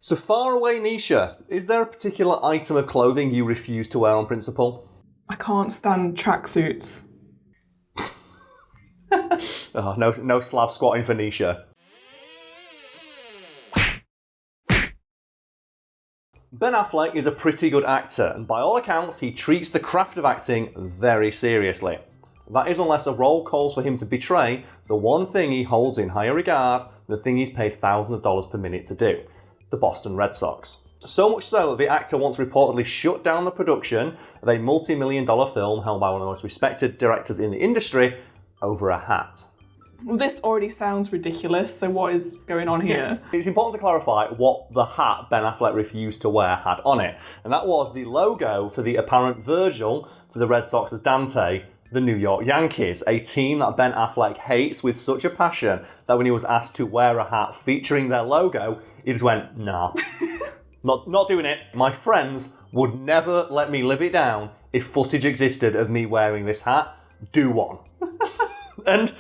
So far away, Nisha, is there a particular item of clothing you refuse to wear on principle? I can't stand tracksuits. Oh, no Slav squatting for Nisha. Ben Affleck is a pretty good actor, and by all accounts, he treats the craft of acting very seriously. That is unless a role calls for him to betray the one thing he holds in higher regard, the thing he's paid thousands of dollars per minute to do, the Boston Red Sox. So much so that the actor once reportedly shut down the production of a multi-million-dollar film held by one of the most respected directors in the industry over a hat. Well, this already sounds ridiculous, so what is going on here? It's important to clarify what the hat Ben Affleck refused to wear had on it, and that was the logo for the apparent Virgil to the Red Sox's Dante, the New York Yankees, a team that Ben Affleck hates with such a passion that when he was asked to wear a hat featuring their logo, he just went, nah, not doing it. My friends would never let me live it down if footage existed of me wearing this hat. Do one. And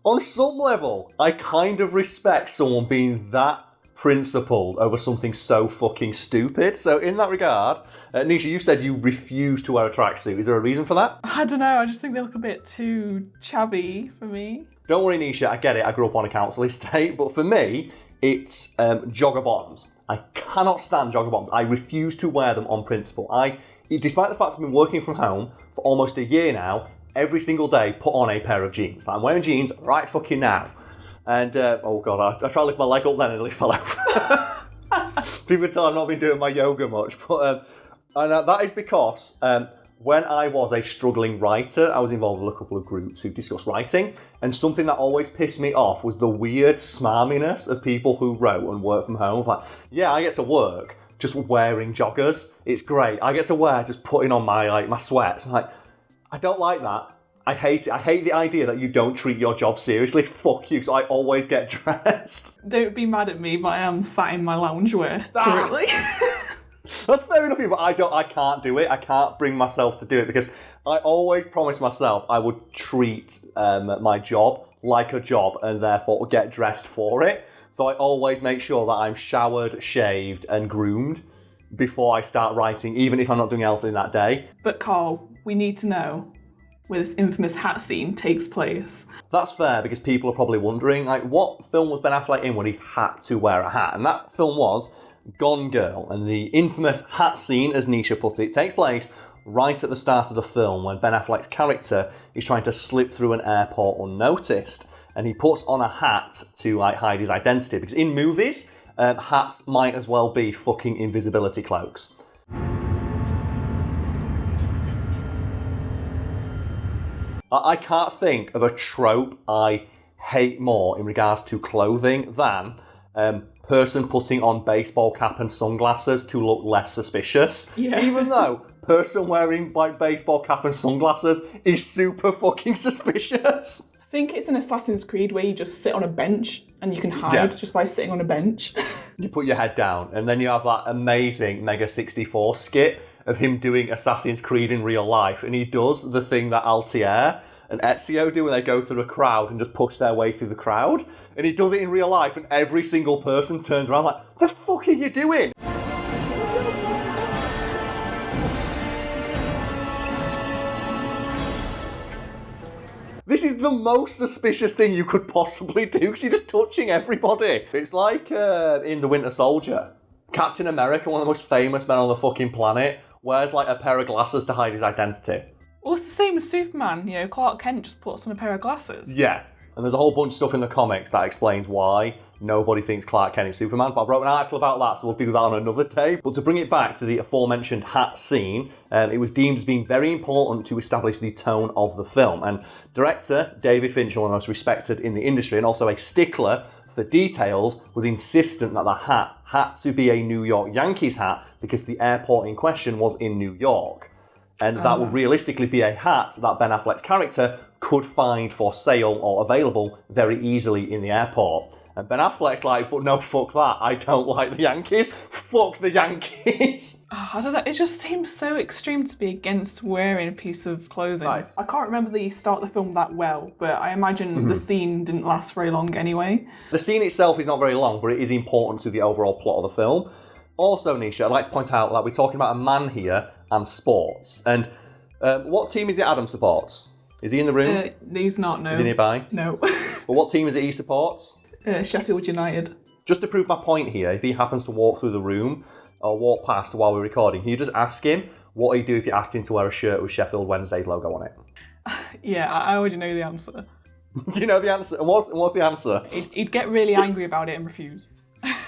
on some level, I kind of respect someone being that principled over something so fucking stupid. So in that regard, Nisha, you said you refuse to wear a tracksuit. Is there a reason for that? I don't know, I just think they look a bit too chubby for me. Don't worry, Nisha, I get it. I grew up on a council estate, but for me, it's Jogger Bottoms. I cannot stand Jogger Bottoms. I refuse to wear them on principle. Despite the fact I've been working from home for almost a year now, every single day put on a pair of jeans. I'm wearing jeans right fucking now. And, oh God, I tried to lift my leg up then and it nearly fell over. People tell I've not been doing my yoga much. But that is because when I was a struggling writer, I was involved with a couple of groups who discussed writing. And something that always pissed me off was the weird smarminess of people who wrote and worked from home. Like, yeah, I get to work just wearing joggers. It's great. I get to wear just putting on my sweats. I'm like, I don't like that. I hate it. I hate the idea that you don't treat your job seriously. Fuck you. So I always get dressed. Don't be mad at me, but I am sat in my loungewear currently. That's fair enough, but I can't do it. I can't bring myself to do it because I always promised myself I would treat my job like a job and therefore get dressed for it. So I always make sure that I'm showered, shaved and groomed before I start writing, even if I'm not doing anything that day. But Karl, we need to know where this infamous hat scene takes place. That's fair, because people are probably wondering, like, what film was Ben Affleck in when he had to wear a hat? And that film was Gone Girl, and the infamous hat scene, as Nisha put it, takes place right at the start of the film when Ben Affleck's character is trying to slip through an airport unnoticed, and he puts on a hat to hide his identity, because in movies, hats might as well be fucking invisibility cloaks. I can't think of a trope I hate more in regards to clothing than person putting on baseball cap and sunglasses to look less suspicious. Yeah. Even though person wearing baseball cap and sunglasses is super fucking suspicious. I think it's in Assassin's Creed where you just sit on a bench and you can hide just by sitting on a bench. You put your head down and then you have that amazing Mega 64 skit of him doing Assassin's Creed in real life, and he does the thing that Altair and Ezio do when they go through a crowd and just push their way through the crowd, and he does it in real life and every single person turns around like, the fuck are you doing? This is the most suspicious thing you could possibly do because you're just touching everybody. It's like in The Winter Soldier. Captain America, one of the most famous men on the fucking planet, wears like a pair of glasses to hide his identity. Well, it's the same with Superman. You know, Clark Kent just puts on a pair of glasses. Yeah. And there's a whole bunch of stuff in the comics that explains why nobody thinks Clark Kent is Superman, but I've wrote an article about that, so we'll do that on another day. But to bring it back to the aforementioned hat scene, it was deemed as being very important to establish the tone of the film. And director David Fincher, one of the most respected in the industry, and also a stickler for details, was insistent that the hat had to be a New York Yankees hat because the airport in question was in New York. And that would realistically be a hat that Ben Affleck's character could find for sale or available very easily in the airport. And Ben Affleck's like, but no, fuck that. I don't like the Yankees. Fuck the Yankees. Oh, I don't know. It just seems so extreme to be against wearing a piece of clothing. Right. I can't remember the start of the film that well, but I imagine the scene didn't last very long anyway. The scene itself is not very long, but it is important to the overall plot of the film. Also, Nisha, I'd like to point out that we're talking about a man here and sports. And what team is it Adam supports? Is he in the room? He's not, no. Is he nearby? No. Well, what team is it he supports? Sheffield United. Just to prove my point here, if he happens to walk through the room or walk past while we're recording, can you just ask him what he'd do if you asked him to wear a shirt with Sheffield Wednesday's logo on it? Yeah, I already know the answer. Do you know the answer? And what's the answer? He'd get really angry about it and refuse.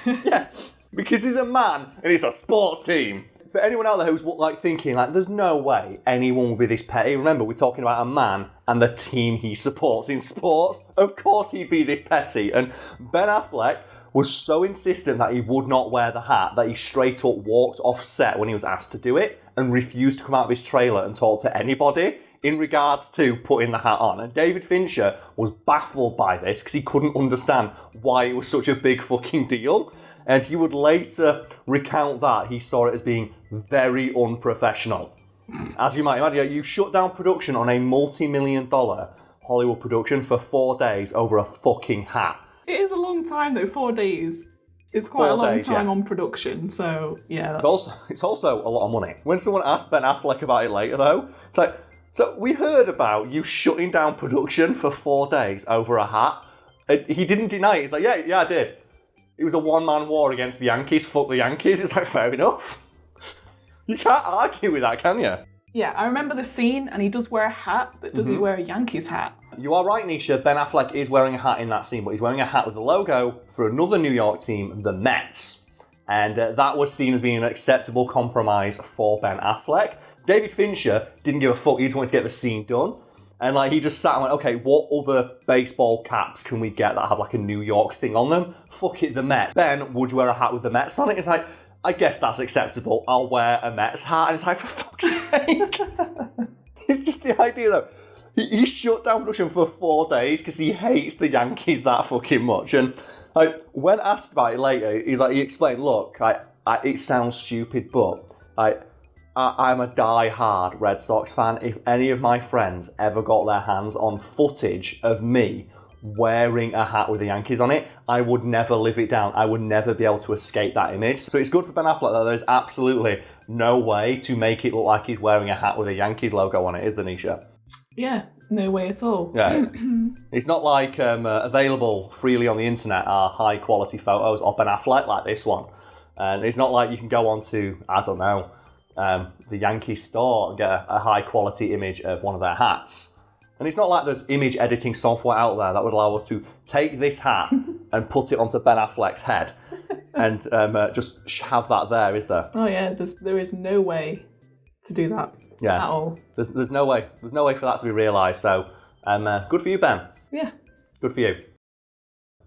Yeah, because he's a man and he's a sports team. For anyone out there who's like thinking, like, there's no way anyone would be this petty. Remember, we're talking about a man and the team he supports in sports. Of course he'd be this petty. And Ben Affleck was so insistent that he would not wear the hat that he straight up walked off set when he was asked to do it and refused to come out of his trailer and talk to anybody in regards to putting the hat on. And David Fincher was baffled by this because he couldn't understand why it was such a big fucking deal. And he would later recount that he saw it as being very unprofessional. As you might imagine, you shut down production on a multi-million-dollar Hollywood production for 4 days over a fucking hat. It is a long time though, 4 days. It's quite 4 a long days, time yeah. on production, so yeah. It's also a lot of money. When someone asked Ben Affleck about it later though, it's like, so we heard about you shutting down production for 4 days over a hat. And he didn't deny it. He's like, yeah, I did. It was a one-man war against the Yankees. Fuck the Yankees. It's like, fair enough. You can't argue with that, can you? Yeah, I remember the scene, and he does wear a hat, but does he wear a Yankees hat? You are right, Nisha. Ben Affleck is wearing a hat in that scene, but he's wearing a hat with the logo for another New York team, the Mets. And that was seen as being an acceptable compromise for Ben Affleck. David Fincher didn't give a fuck. He just wanted to get the scene done. And like he just sat and went, okay, what other baseball caps can we get that have like a New York thing on them? Fuck it, the Mets. Ben, would you wear a hat with the Mets on it? It's like, I guess that's acceptable. I'll wear a Mets hat. And it's like, for fuck's sake. It's just the idea though. He shut down production for 4 days because he hates the Yankees that fucking much. And like when asked about it later, he explained, look, it sounds stupid, but I'm a die-hard Red Sox fan. If any of my friends ever got their hands on footage of me wearing a hat with the Yankees on it, I would never live it down. I would never be able to escape that image. So it's good for Ben Affleck that there's absolutely no way to make it look like he's wearing a hat with a Yankees logo on it, is there, Nisha? Yeah, no way at all. Yeah. It's not like available freely on the internet are high-quality photos of Ben Affleck like this one. And it's not like you can go on to, I don't know, the Yankees store and get a high-quality image of one of their hats. And it's not like there's image editing software out there that would allow us to take this hat and put it onto Ben Affleck's head and just have that there, is there? Oh yeah, there is no way to do that at all. There's no way. There's no way for that to be realised. So, good for you, Ben. Yeah. Good for you.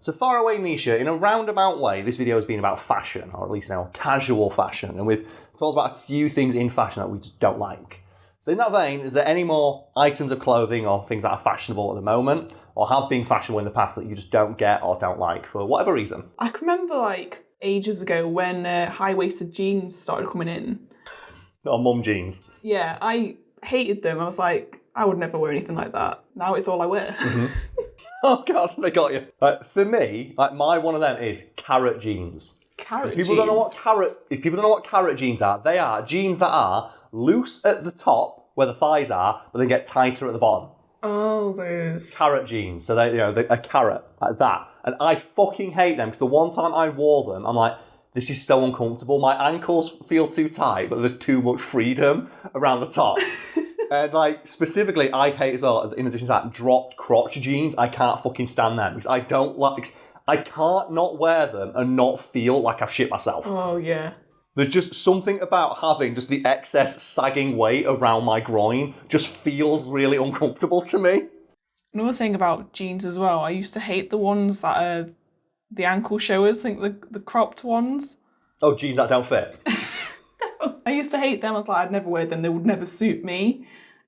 So far away, Nisha, in a roundabout way, this video has been about fashion, or at least casual fashion, and we've talked about a few things in fashion that we just don't like. So in that vein, is there any more items of clothing or things that are fashionable at the moment, or have been fashionable in the past that you just don't get or don't like for whatever reason? I can remember like ages ago when high-waisted jeans started coming in. Or mum jeans. Yeah, I hated them. I was like, I would never wear anything like that. Now it's all I wear. Oh God, they got you. For me, my one of them is carrot jeans. Carrot jeans. If people don't know what carrot jeans are, they are jeans that are loose at the top where the thighs are, but they get tighter at the bottom. Oh, those carrot jeans. So they're a carrot like that, and I fucking hate them because the one time I wore them, I'm like, this is so uncomfortable. My ankles feel too tight, but there's too much freedom around the top. And like specifically, I hate as well, in addition to that, dropped crotch jeans. I can't fucking stand them because I can't not wear them and not feel like I've shit myself. Oh yeah. There's just something about having just the excess sagging weight around my groin just feels really uncomfortable to me. Another thing about jeans as well, I used to hate the ones that are the ankle showers, the cropped ones. Oh, jeans that don't fit. I used to hate them. I was like, I'd never wear them. They would never suit me.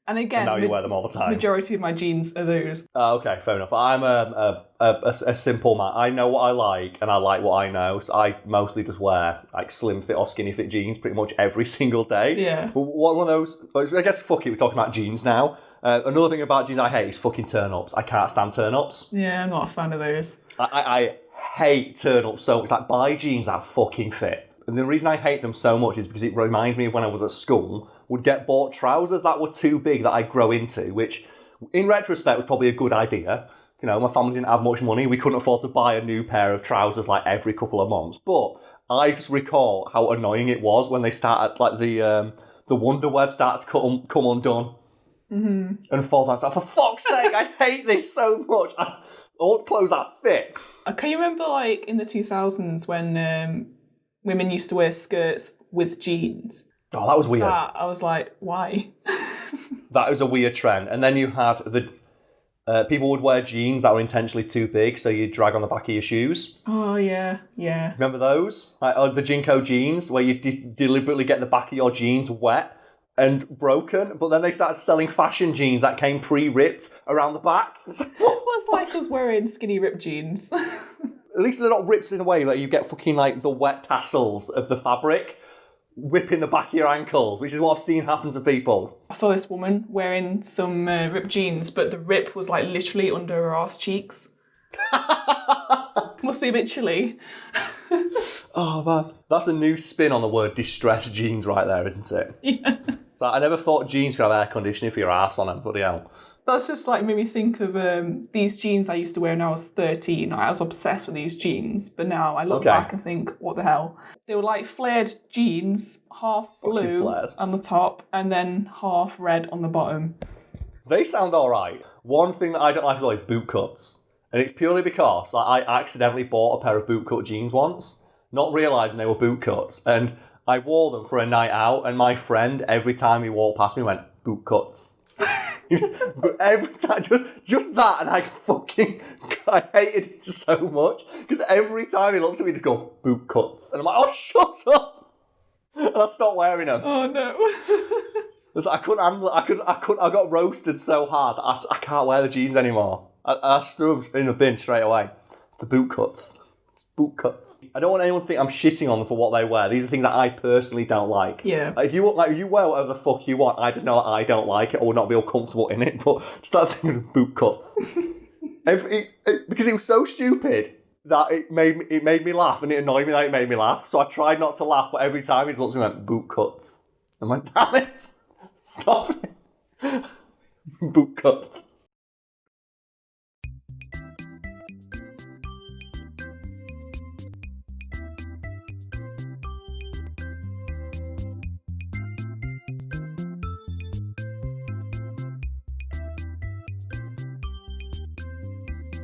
And again, now you wear them all the time. Majority of my jeans are those. Okay, fair enough. I'm a simple man. I know what I like, and I like what I know. So I mostly just wear like slim fit or skinny fit jeans pretty much every single day. Yeah. But one of those, I guess, fuck it, we're talking about jeans now. Another thing about jeans I hate is fucking turn-ups. I can't stand turn-ups. Yeah, I'm not a fan of those. I hate turn-ups so much. Like, buy jeans that fucking fit. And the reason I hate them so much is because it reminds me of when I was at school, would get bought trousers that were too big that I'd grow into, which in retrospect was probably a good idea. You know, my family didn't have much money. We couldn't afford to buy a new pair of trousers like every couple of months. But I just recall how annoying it was when they started, like the Wonder Web started to come undone. Mm-hmm. And fall down. So for fuck's sake, I hate this so much. I want clothes that fit. Can you remember, like, in the 2000s when women used to wear skirts with jeans? Oh, that was weird. I was like, why? That was a weird trend. And then you had the people would wear jeans that were intentionally too big, so you'd drag on the back of your shoes. Oh, yeah. Remember those? Like, the Jinco jeans, where you deliberately get the back of your jeans wet and broken, but then they started selling fashion jeans that came pre-ripped around the back. It was like us wearing skinny ripped jeans. At least they're not ripped in a way that you get fucking like the wet tassels of the fabric whipping the back of your ankles, which is what I've seen happen to people. I saw this woman wearing some ripped jeans, but the rip was like literally under her arse cheeks. Must be a bit chilly. Oh man, that's a new spin on the word distressed jeans right there, isn't it? Yeah. So I never thought jeans could have air conditioning for your arse on them, bloody hell. That's just like made me think of these jeans I used to wear when I was 13. I was obsessed with these jeans, but now I look back and think, what the hell? They were like flared jeans, half blue on the top and then half red on the bottom. They sound alright. One thing that I don't like at all is boot cuts. And it's purely because I accidentally bought a pair of boot cut jeans once, not realising they were boot cuts. And I wore them for a night out, and my friend, every time he walked past me, went, boot cuts. But every time, just that, and I hated it so much, because every time he looked at me, he'd just go, boot cuts. And I'm like, oh, shut up! And I stopped wearing them. Oh, no. It's like, I couldn't handle it. I got roasted so hard that I can't wear the jeans anymore. I just threw them in a bin straight away. It's the boot cuts. It's boot cuts. I don't want anyone to think I'm shitting on them for what they wear. These are things that I personally don't like. Yeah. Like, if you wear whatever the fuck you want, I just know that I don't like it or would not be all comfortable in it. But just that thing with boot cuts. Because it was so stupid that it made me laugh, and it annoyed me that it made me laugh. So I tried not to laugh, but every time he looked at me and went, boot cuts. I'm like, damn it. Stop it. Boot cuts.